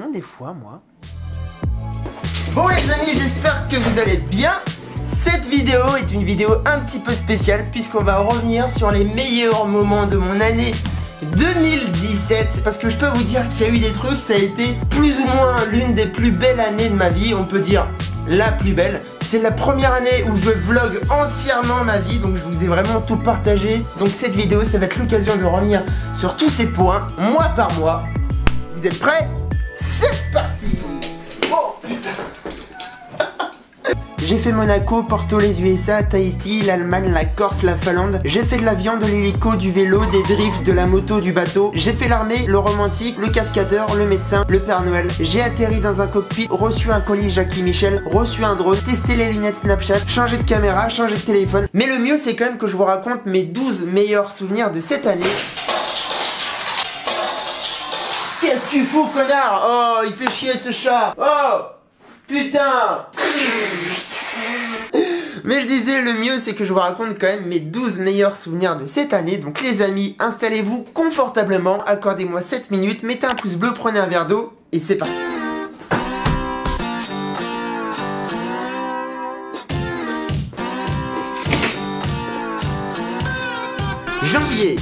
Non, des fois, moi. Bon les amis, j'espère que vous allez bien. Cette vidéo est une vidéo un petit peu spéciale puisqu'on va revenir sur les meilleurs moments de mon année 2017. Parce que je peux vous dire qu'il y a eu des trucs, ça a été plus ou moins l'une des plus belles années de ma vie. On peut dire la plus belle. C'est la première année où je vlog entièrement ma vie, donc je vous ai vraiment tout partagé. Donc cette vidéo, ça va être l'occasion de revenir sur tous ces points, mois par mois. Vous êtes prêts? C'est parti! Oh putain! J'ai fait Monaco, Porto, les USA, Tahiti, l'Allemagne, la Corse, la Finlande. J'ai fait de l'avion, de l'hélico, du vélo, des drifts, de la moto, du bateau. J'ai fait l'armée, le romantique, le cascadeur, le médecin, le Père Noël. J'ai atterri dans un cockpit, reçu un colis Jackie Michel, reçu un drone, testé les lunettes Snapchat, changé de caméra, changé de téléphone. Mais le mieux c'est quand même que je vous raconte mes 12 meilleurs souvenirs de cette année. Qu'est-ce que tu fous, connard? Oh, il fait chier ce chat. Oh, putain. Mais je disais, le mieux c'est que je vous raconte quand même mes 12 meilleurs souvenirs de cette année. Donc les amis, installez-vous confortablement, accordez-moi 7 minutes, mettez un pouce bleu, prenez un verre d'eau et c'est parti. Janvier.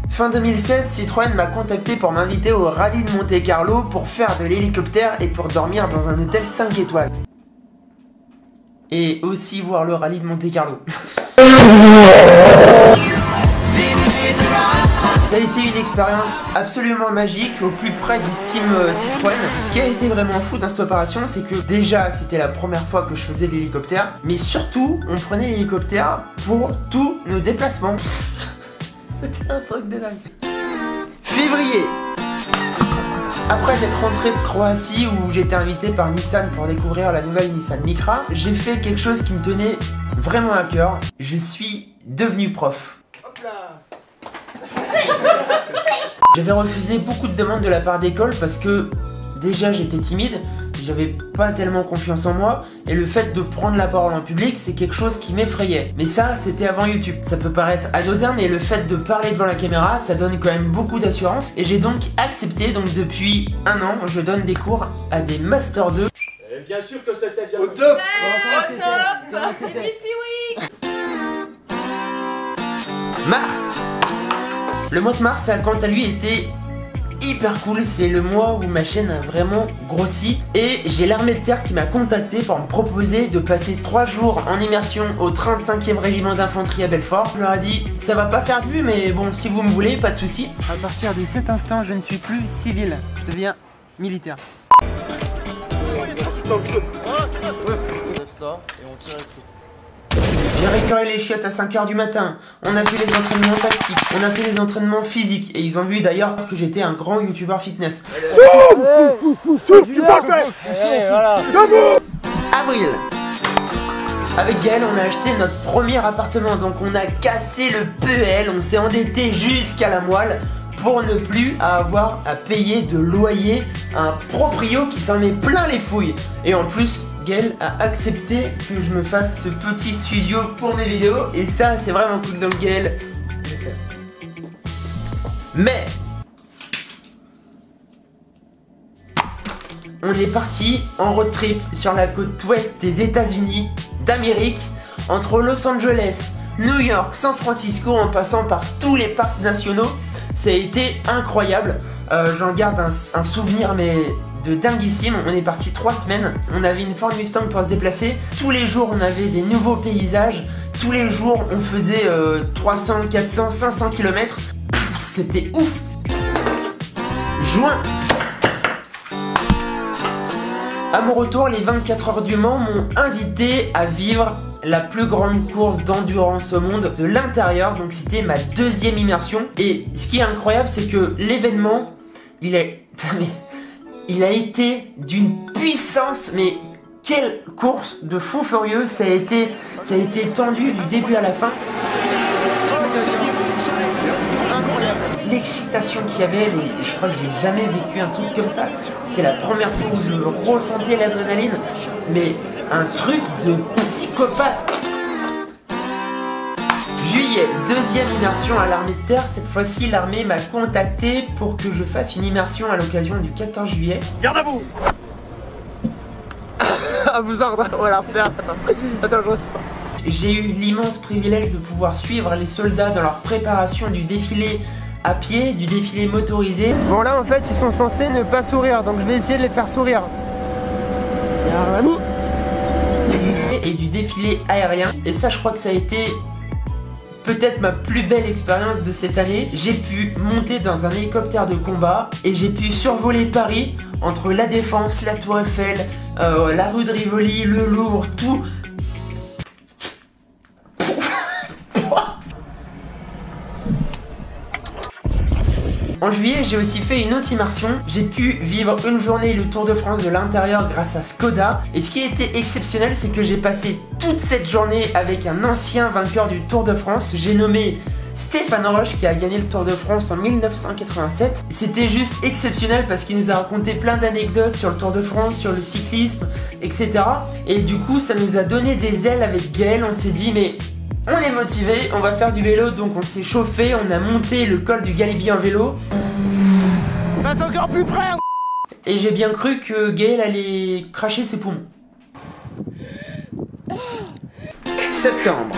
Fin 2016, Citroën m'a contacté pour m'inviter au rallye de Monte Carlo pour faire de l'hélicoptère et pour dormir dans un hôtel 5 étoiles. Et aussi voir le rallye de Monte Carlo. Ça a été une expérience absolument magique au plus près du team Citroën. Ce qui a été vraiment fou dans cette opération, c'est que déjà c'était la première fois que je faisais l'hélicoptère, mais surtout on prenait l'hélicoptère pour tous nos déplacements. C'était un truc de dingue. Février. Après être rentré de Croatie où j'étais invité par Nissan pour découvrir la nouvelle Nissan Micra, j'ai fait quelque chose qui me tenait vraiment à cœur. Je suis devenu prof. Hop là. J'avais refusé beaucoup de demandes de la part d'école parce que déjà j'étais timide, j'avais pas tellement confiance en moi et le fait de prendre la parole en public c'est quelque chose qui m'effrayait. Mais ça c'était avant YouTube. Ça peut paraître anodin mais le fait de parler devant la caméra ça donne quand même beaucoup d'assurance et j'ai donc accepté. Donc depuis un an je donne des cours à des Master 2. Et bien sûr que c'était bien. Au top. Au top. C'est Pipi, oui. Mars. Le mois de mars a quant à lui été hyper cool, c'est le mois où ma chaîne a vraiment grossi et j'ai l'armée de terre qui m'a contacté pour me proposer de passer 3 jours en immersion au 35e régiment d'infanterie à Belfort. Je leur ai dit ça va pas faire de vue mais bon si vous me voulez pas de soucis. À partir de cet instant je ne suis plus civil, je deviens militaire. J'ai récupéré les chiottes à 5 h du matin, on a fait les entraînements tactiques, on a fait les entraînements physiques et ils ont vu d'ailleurs que j'étais un grand youtubeur fitness. Avril. Avec Gaël on a acheté notre premier appartement, donc on a cassé le PEL, on s'est endetté jusqu'à la moelle pour ne plus avoir à payer de loyer à un proprio qui s'en met plein les fouilles. Et en plus Gaël a accepté que je me fasse ce petit studio pour mes vidéos et ça c'est vraiment cool. Donc Gaël, mais on est parti en road trip sur la côte ouest des États-Unis d'Amérique, entre Los Angeles, New York, San Francisco en passant par tous les parcs nationaux. Ça a été incroyable, j'en garde un souvenir mais de dinguissime. On est parti 3 semaines, on avait une Ford Mustang pour se déplacer. Tous les jours on avait des nouveaux paysages, tous les jours on faisait 300, 400, 500 km. C'était ouf. Juin. À mon retour, les 24 heures du Mans m'ont invité à vivre la plus grande course d'endurance au monde de l'intérieur. Donc c'était ma 2e immersion. Et ce qui est incroyable c'est que l'événement il a été d'une puissance, mais quelle course de fou furieux. Ça a été tendu du début à la fin. L'excitation qu'il y avait, mais je crois que j'ai jamais vécu un truc comme ça. C'est la première fois où je ressentais l'adrénaline, mais un truc de psychopathe. Juillet, deuxième immersion à l'armée de terre. Cette fois-ci, l'armée m'a contacté pour que je fasse une immersion à l'occasion du 14 juillet. Garde à vous. À vous ordre, on va la refaire. Attends, je reste pas. J'ai eu l'immense privilège de pouvoir suivre les soldats dans leur préparation du défilé à pied, du défilé motorisé. Bon là en fait ils sont censés ne pas sourire, donc je vais essayer de les faire sourire. Et du défilé aérien. Et ça je crois que ça a été peut-être ma plus belle expérience de cette année. J'ai pu monter dans un hélicoptère de combat et j'ai pu survoler Paris entre la Défense, la Tour Eiffel, la rue de Rivoli, le Louvre, tout. En juillet, j'ai aussi fait une autre immersion. J'ai pu vivre une journée le Tour de France de l'intérieur grâce à Skoda. Et ce qui a été exceptionnel, c'est que j'ai passé toute cette journée avec un ancien vainqueur du Tour de France. J'ai nommé Stéphane Roche qui a gagné le Tour de France en 1987. C'était juste exceptionnel parce qu'il nous a raconté plein d'anecdotes sur le Tour de France, sur le cyclisme, etc. Et du coup, ça nous a donné des ailes avec Gaël. On s'est dit, mais on est motivé, on va faire du vélo, donc on s'est chauffé, on a monté le col du Galibier en vélo. Passe encore plus près. Et j'ai bien cru que Gaël allait cracher ses poumons. Septembre.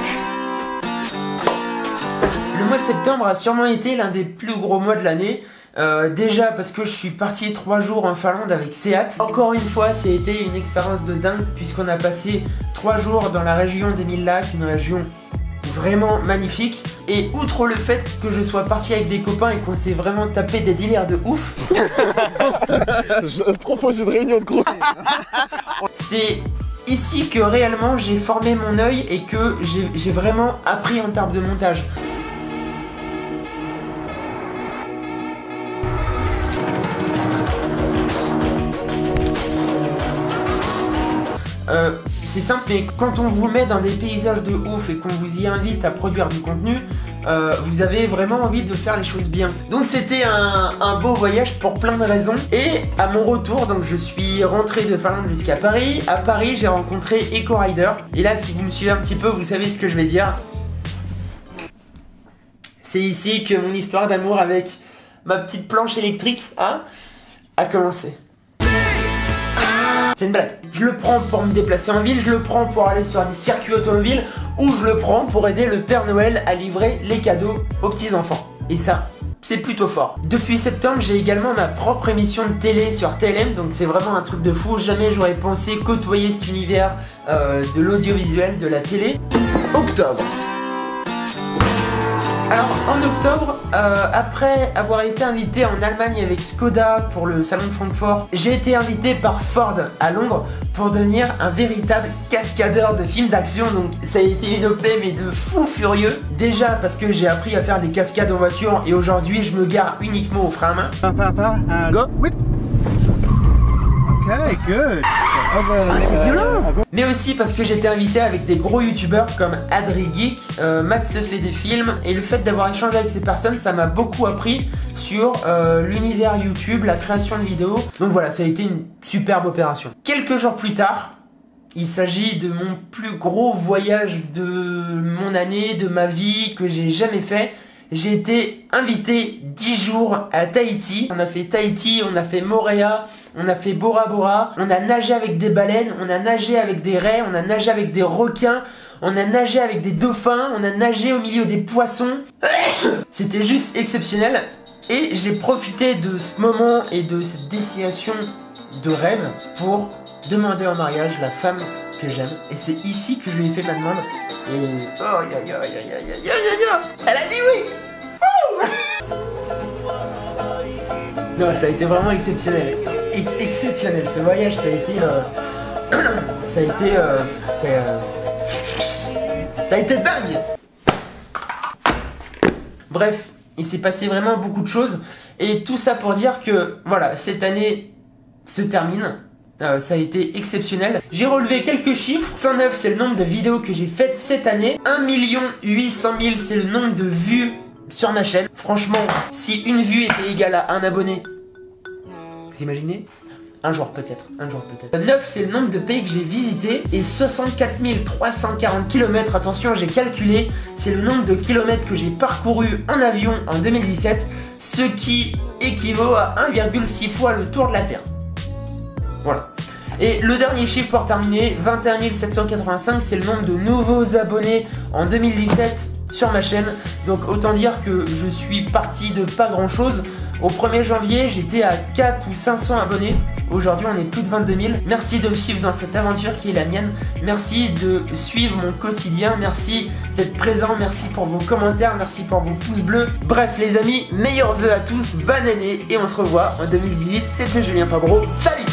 Le mois de septembre a sûrement été l'un des plus gros mois de l'année. Déjà parce que je suis parti 3 jours en Finlande avec Seat. Encore une fois, ça a été une expérience de dingue puisqu'on a passé 3 jours dans la région des Mille Lacs, une région vraiment magnifique. Et outre le fait que je sois parti avec des copains et qu'on s'est vraiment tapé des délires de ouf. Je propose une réunion de groupe. C'est ici que réellement j'ai formé mon œil et que j'ai vraiment appris en termes de montage. C'est simple, mais quand on vous met dans des paysages de ouf et qu'on vous y invite à produire du contenu, vous avez vraiment envie de faire les choses bien. Donc c'était un beau voyage pour plein de raisons. Et à mon retour, donc je suis rentré de Finlande jusqu'à Paris. À Paris, j'ai rencontré Eco Rider. Et là, si vous me suivez un petit peu, vous savez ce que je vais dire. C'est ici que mon histoire d'amour avec ma petite planche électrique a commencé. C'est une blague. Je le prends pour me déplacer en ville, je le prends pour aller sur des circuits automobiles ou je le prends pour aider le Père Noël à livrer les cadeaux aux petits-enfants. Et ça, c'est plutôt fort. Depuis septembre, j'ai également ma propre émission de télé sur TLM, donc c'est vraiment un truc de fou. Jamais j'aurais pensé côtoyer cet univers de l'audiovisuel, de la télé. Octobre. Alors en octobre, après avoir été invité en Allemagne avec Skoda pour le salon de Francfort, j'ai été invité par Ford à Londres pour devenir un véritable cascadeur de films d'action. Donc ça a été une OP mais de fou furieux. Déjà parce que j'ai appris à faire des cascades en voiture et aujourd'hui je me gare uniquement au frein à main. Go, whip. Ok, good. C'est violent. Mais aussi parce que j'étais invité avec des gros youtubeurs comme Adri Geek, Matt se fait des films, et le fait d'avoir échangé avec ces personnes, ça m'a beaucoup appris sur l'univers YouTube, la création de vidéos. Donc voilà, ça a été une superbe opération. Quelques jours plus tard, il s'agit de mon plus gros voyage de mon année, de ma vie, que j'ai jamais fait. J'ai été invité 10 jours à Tahiti. On a fait Tahiti, on a fait Moorea, on a fait Bora Bora, on a nagé avec des baleines, on a nagé avec des raies, on a nagé avec des requins, on a nagé avec des dauphins, on a nagé au milieu des poissons. C'était juste exceptionnel. Et j'ai profité de ce moment et de cette destination de rêve pour demander en mariage la femme que j'aime. Et c'est ici que je lui ai fait ma demande. Et oh, elle a dit oui. Non, ça a été vraiment exceptionnel. Exceptionnel. Ce voyage, ça a été ça a été dingue. Bref, il s'est passé vraiment beaucoup de choses. Et tout ça pour dire que, voilà, cette année se termine. Ça a été exceptionnel. J'ai relevé quelques chiffres. 109, c'est le nombre de vidéos que j'ai faites cette année. 1 800 000, c'est le nombre de vues sur ma chaîne. Franchement, si une vue était égale à un abonné, vous imaginez? Un jour peut-être, 9 c'est le nombre de pays que j'ai visité et 64 340 km, attention j'ai calculé, c'est le nombre de kilomètres que j'ai parcouru en avion en 2017, ce qui équivaut à 1,6 fois le tour de la Terre. Voilà. Et le dernier chiffre pour terminer, 21 785, c'est le nombre de nouveaux abonnés en 2017 sur ma chaîne. Donc autant dire que je suis parti de pas grand chose. Au 1er janvier, j'étais à 4 ou 500 abonnés. Aujourd'hui, on est plus de 22 000. Merci de me suivre dans cette aventure qui est la mienne. Merci de suivre mon quotidien. Merci d'être présent. Merci pour vos commentaires. Merci pour vos pouces bleus. Bref, les amis, meilleurs vœux à tous. Bonne année. Et on se revoit en 2018. C'était Julien Fabreau. Salut!